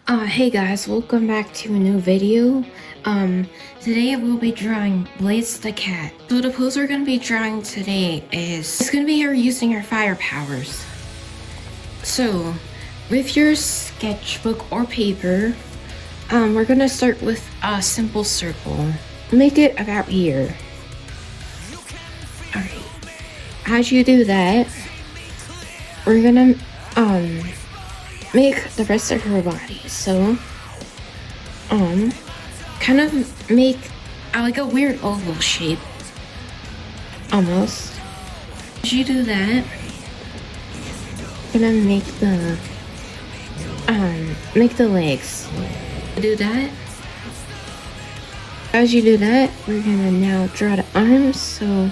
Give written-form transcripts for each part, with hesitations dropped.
Hey guys, welcome back to a new video. Today we'll be drawing Blaze the cat. So the pose we're gonna be drawing today it's gonna be her using her fire powers. So, with your sketchbook or paper, we're gonna start with a simple circle. Make it about here. Alright. As you do that, we're gonna, make the rest of her body. So, kind of make like a weird oval shape, almost. As you do that, gonna make the legs. Do that. As you do that, we're gonna now draw the arms. So,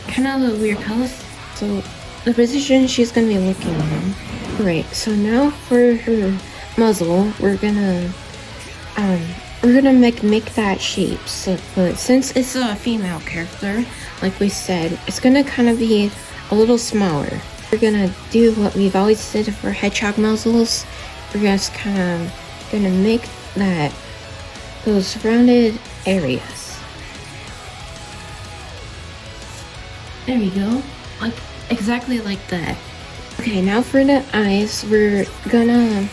kind of a weird pose. So, the position she's gonna be looking in. Right, so now for her muzzle, we're gonna make that shape. So, but since it's a female character, like we said, it's gonna kind of be a little smaller. We're gonna do what we've always did for hedgehog muzzles. We're just kind of gonna make those rounded areas. There we go. Like exactly like that. Okay, now for the eyes, we're gonna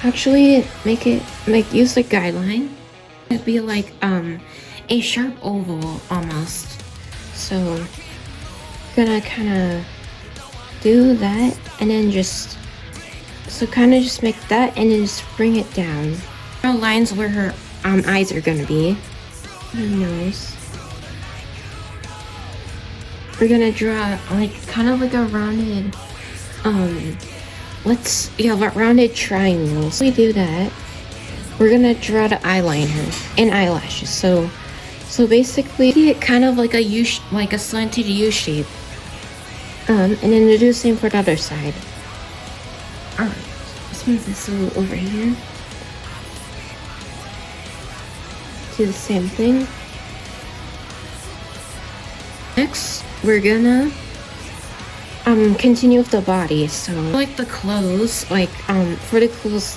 actually use the guideline. It'd be like a sharp oval almost. So gonna kind of do that and then just make that and then just bring it down. Draw lines where her eyes are gonna be. Her nose. We're gonna draw like kind of like a rounded rounded triangle. So we do that. We're gonna draw the eyeliner and eyelashes. So basically it kind of like a slanted U shape. And then we do the same for the other side. Alright, let's move this a little over here. Do the same thing. Next, we're gonna continue with the body. So like the clothes, like for the clothes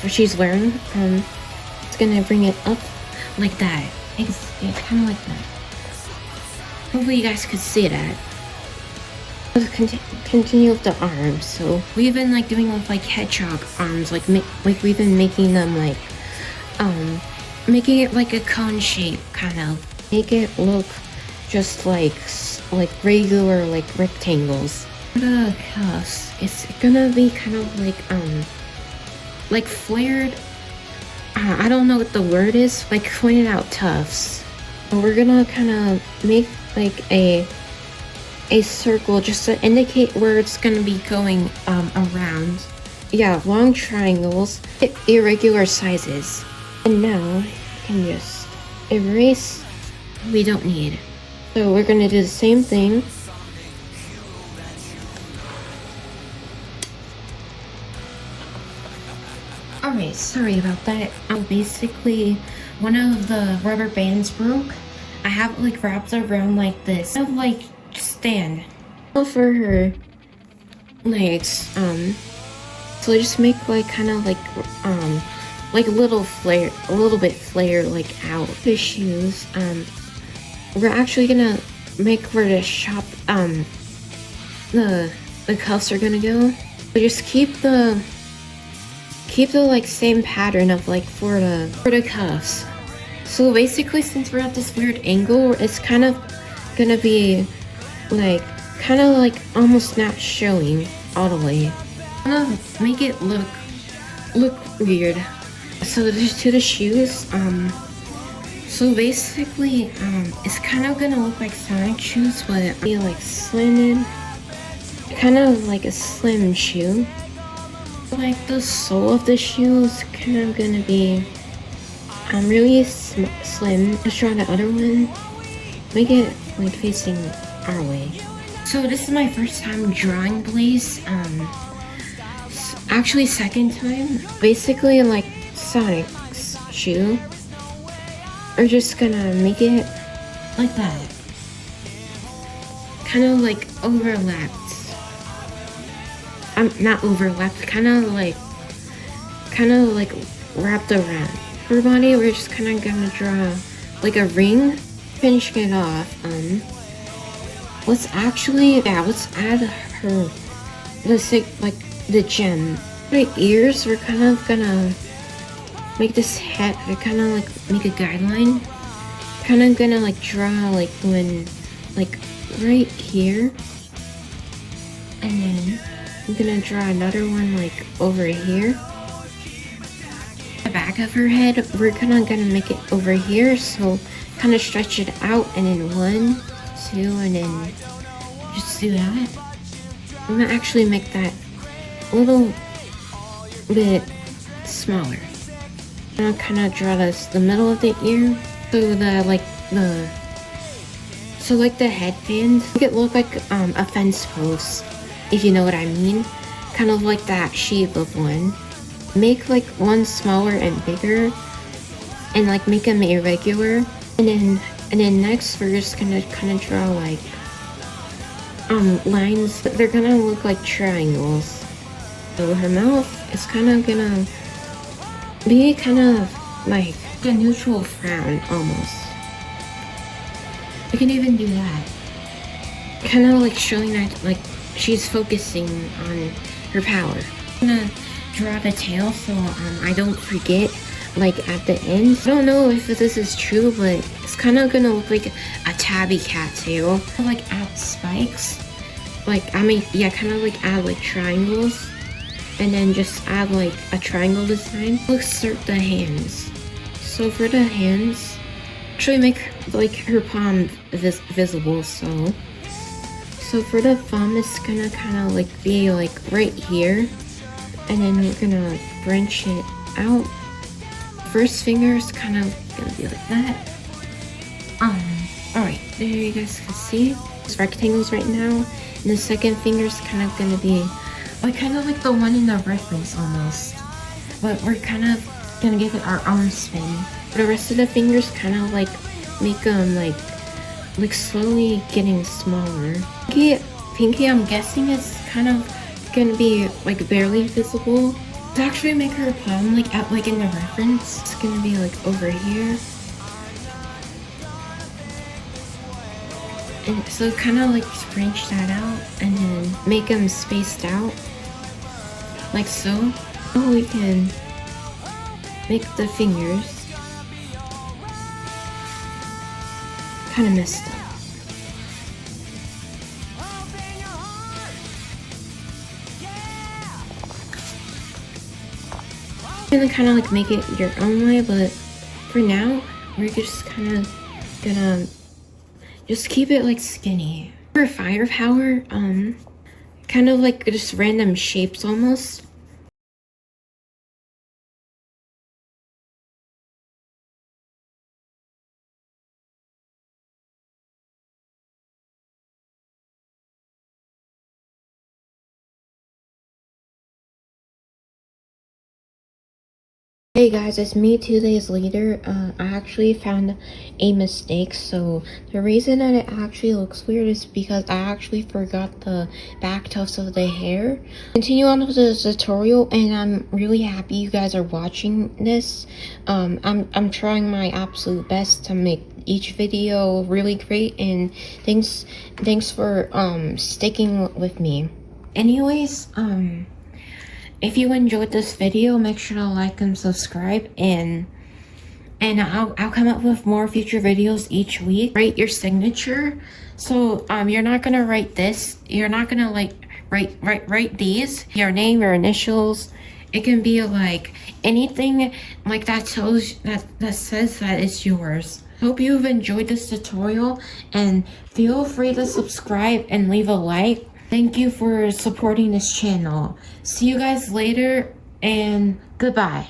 she's wearing, it's gonna bring it up like that. It's kind of like that. Hopefully you guys could see that. Let's continue with the arms. So we've been like doing with like hedgehog arms, like we've been making them like making it like a cone shape, kind of make it look just like regular like rectangles. For the cuffs, it's gonna be kind of like flared. I don't know what the word is. Like pointed out tufts. But we're gonna kind of make like a circle just to indicate where it's gonna be going around. Yeah, long triangles, irregular sizes. And now you can just erase what we don't need. So we're gonna do the same thing. Alright, sorry about that. Basically, one of the rubber bands broke. I have it like wrapped around like this. Kind of like stand. For her legs, so just make like kind of like a little bit flare like out. The shoes, we're actually gonna make where the shop, the cuffs are gonna go. So just keep the like same pattern of like for the cuffs. So basically, since we're at this weird angle, it's kind of gonna be like kind of like almost not showing all the way. Kind of make it look weird. So just to the shoes, so basically, it's kind of gonna look like Sonic shoes, but it'll be like slanted, kind of like a slim shoe. Like the sole of the shoe is kind of gonna be really slim. Let's try the other one. Make it like facing our way. So this is my first time drawing Blaze. Actually second time. Basically like Sonic's shoe. We're just gonna make it like that. Kind of like overlapped. not overlapped, kind of like wrapped around her body. We're just kind of gonna draw like a ring, finishing it off. Let's add her the gem. The ears, we're kind of gonna make this head. We're kind of like make a guideline. Kind of gonna like draw like right here, and then I'm gonna draw another one like over here. The back of her head, we're kind of gonna make it over here, so kind of stretch it out, and then 1, 2, and then just do that. I'm gonna actually make that a little bit smaller. I'll kind of draw the middle of the ear, so the headband, make it look like a fence post, if you know what I mean. Kind of like that shape of one. Make like one smaller and bigger, and like make them irregular. And then next we're just gonna kind of draw like lines. They're gonna look like triangles. So her mouth is kind of gonna be kind of like a neutral frown almost. You can even do that. Kind of like showing that like she's focusing on her power. I'm gonna draw the tail so I don't forget like at the end. I don't know if this is true, but it's kind of gonna look like a tabby cat tail. Like add spikes. Like kind of like add like triangles, and then just add like a triangle design. Let's start the hands. So for the hands, actually make like her palm visible. So for the thumb, it's gonna kind of like be like right here, and then we're gonna branch it out. First finger is kind of gonna be like that. Alright, there you guys can see. It's rectangles right now. And the second finger is kind of gonna be like kind of like the one in the reference almost. But we're kind of gonna give it our own spin. The rest of the fingers kind of like make them like slowly getting smaller. Pinky, I'm guessing it's kind of gonna be like barely visible. To actually make her palm like out like in the reference, it's gonna be like over here. And so kind of like branch that out and then make them spaced out like so. Oh, we can make the fingers kind of messed up. You're gonna kind of like make it your own way, but for now we're just kind of gonna just keep it like skinny. For firepower, kind of like just random shapes almost. Hey guys, it's me 2 days later. I actually found a mistake. So the reason that it actually looks weird is because I actually forgot the back tufts of the hair. Continue on with the tutorial, and I'm really happy you guys are watching this. I'm trying my absolute best to make each video really great, and thanks for sticking with me. Anyways, if you enjoyed this video, make sure to like and subscribe, and I'll come up with more future videos each week. Write your signature. So you're not gonna write this. You're not gonna like write these. Your name, your initials. It can be like anything like that that says that it's yours. Hope you've enjoyed this tutorial, and feel free to subscribe and leave a like. Thank you for supporting this channel. See you guys later, and goodbye.